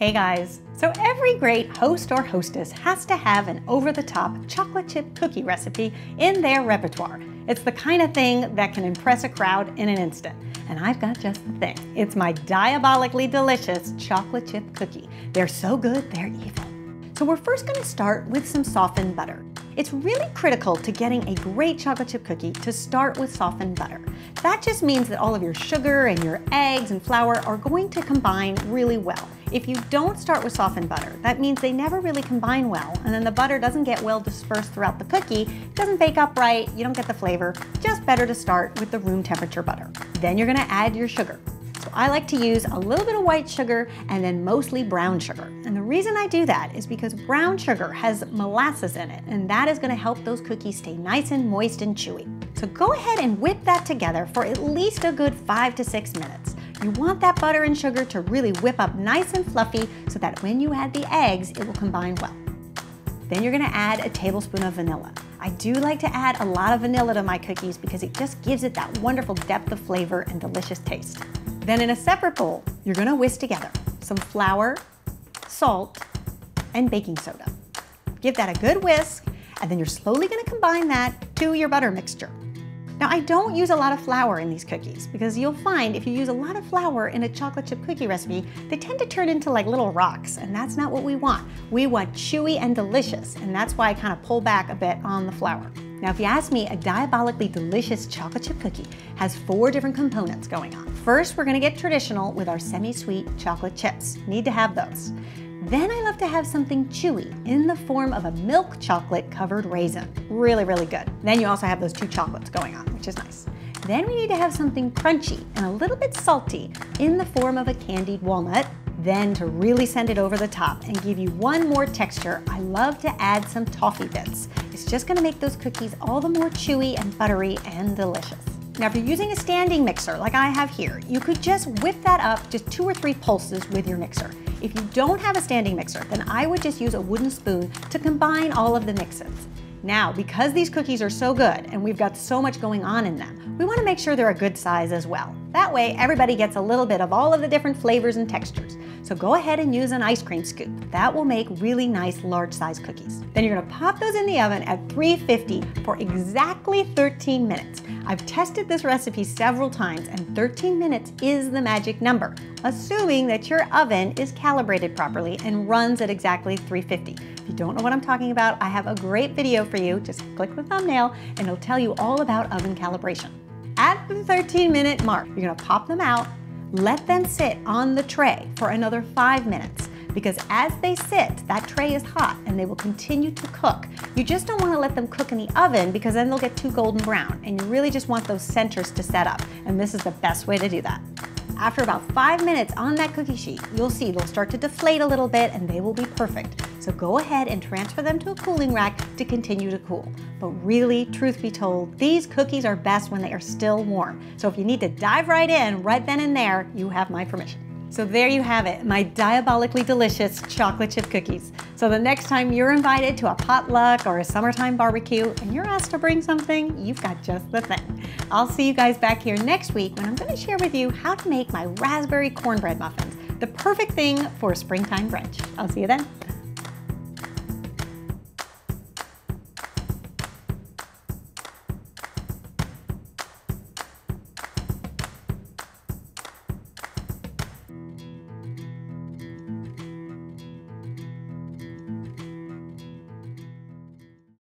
Hey guys, so every great host or hostess has to have an over-the-top chocolate chip cookie recipe in their repertoire. It's the kind of thing that can impress a crowd in an instant. And I've got just the thing. It's my diabolically delicious chocolate chip cookie. They're so good, they're evil. So we're first going to start with some softened butter. It's really critical to getting a great chocolate chip cookie to start with softened butter. That just means that all of your sugar and your eggs and flour are going to combine really well. If you don't start with softened butter, that means they never really combine well, and then the butter doesn't get well dispersed throughout the cookie, it doesn't bake up right, you don't get the flavor. Just better to start with the room temperature butter. Then you're gonna add your sugar. So I like to use a little bit of white sugar and then mostly brown sugar. And the reason I do that is because brown sugar has molasses in it, and that is gonna help those cookies stay nice and moist and chewy. So go ahead and whip that together for at least a good 5 to 6 minutes. You want that butter and sugar to really whip up nice and fluffy so that when you add the eggs, it will combine well. Then you're gonna add a tablespoon of vanilla. I do like to add a lot of vanilla to my cookies because it just gives it that wonderful depth of flavor and delicious taste. Then in a separate bowl, you're gonna whisk together some flour, salt, and baking soda. Give that a good whisk, and then you're slowly gonna combine that to your butter mixture. Now, I don't use a lot of flour in these cookies because you'll find if you use a lot of flour in a chocolate chip cookie recipe, they tend to turn into like little rocks, and that's not what we want. We want chewy and delicious, and that's why I kind of pull back a bit on the flour. Now, if you ask me, a diabolically delicious chocolate chip cookie has 4 different components going on. First, we're gonna get traditional with our semi-sweet chocolate chips. Need to have those. Then I love to have something chewy in the form of a milk chocolate covered raisin. Really, really good. Then you also have those 2 chocolates going on, which is nice. Then we need to have something crunchy and a little bit salty in the form of a candied walnut. Then to really send it over the top and give you one more texture, I love to add some toffee bits. It's just gonna make those cookies all the more chewy and buttery and delicious. Now, if you're using a standing mixer like I have here, you could just whip that up just 2 or 3 pulses with your mixer. If you don't have a standing mixer, then I would just use a wooden spoon to combine all of the mixes. Now, because these cookies are so good and we've got so much going on in them, we want to make sure they're a good size as well. That way, everybody gets a little bit of all of the different flavors and textures. So go ahead and use an ice cream scoop. That will make really nice large size cookies. Then you're gonna pop those in the oven at 350 for exactly 13 minutes. I've tested this recipe several times, and 13 minutes is the magic number, assuming that your oven is calibrated properly and runs at exactly 350. If you don't know what I'm talking about, I have a great video for you. Just click the thumbnail and it'll tell you all about oven calibration. At the 13-minute mark, you're gonna pop them out, let them sit on the tray for another 5 minutes, because as they sit, that tray is hot and they will continue to cook. You just don't want to let them cook in the oven because then they'll get too golden brown, and you really just want those centers to set up, and this is the best way to do that. After about 5 minutes on that cookie sheet, you'll see they'll start to deflate a little bit and they will be perfect. So go ahead and transfer them to a cooling rack to continue to cool. But really, truth be told, these cookies are best when they are still warm. So if you need to dive right in, right then and there, you have my permission. So there you have it, my diabolically delicious chocolate chip cookies. So the next time you're invited to a potluck or a summertime barbecue and you're asked to bring something, you've got just the thing. I'll see you guys back here next week when I'm going to share with you how to make my raspberry cornbread muffins, the perfect thing for a springtime brunch. I'll see you then.